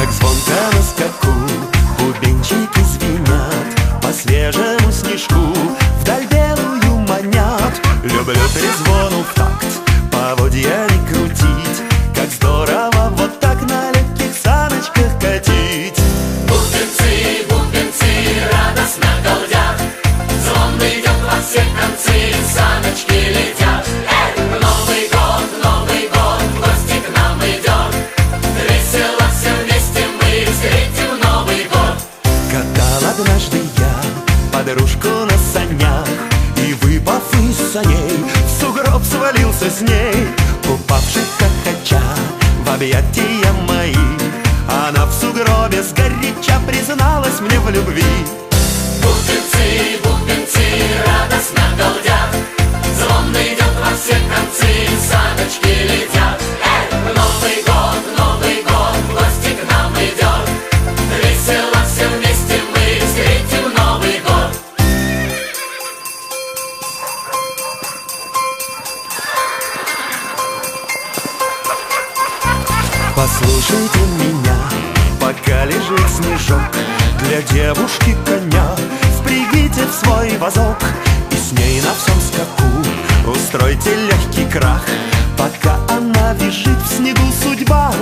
Как звонко на скаку бубенчики звенят, по свежему снежку вдаль белую манят. Люблю трезвону в такт поводьями крутить, как здорово вот так на легких саночках катить. Бубенцы, бубенцы радостно галдят, звон идет во все концы, саночки летят. Новый год, в гости к нам идет, весело все вместе мы встретим Новый год. Катал однажды я подружку на санях, и, выпав из саней, в сугроб свалился с ней. Упавший хохоча в объятия мои, она в сугробе сгоряча призналась мне в любви. Бубенцы, бубенцы радостно галдят, звон идет во все концы, саночки летят. Новый год, в гости к нам идет, весело все вместе мы встретим Новый год. Послушайте меня, пока лежит снежок, для девушки коня впрягите в свой вазок, и с ней на всем скаку устройте легкий крах. Пока она визжит в снегу, судьба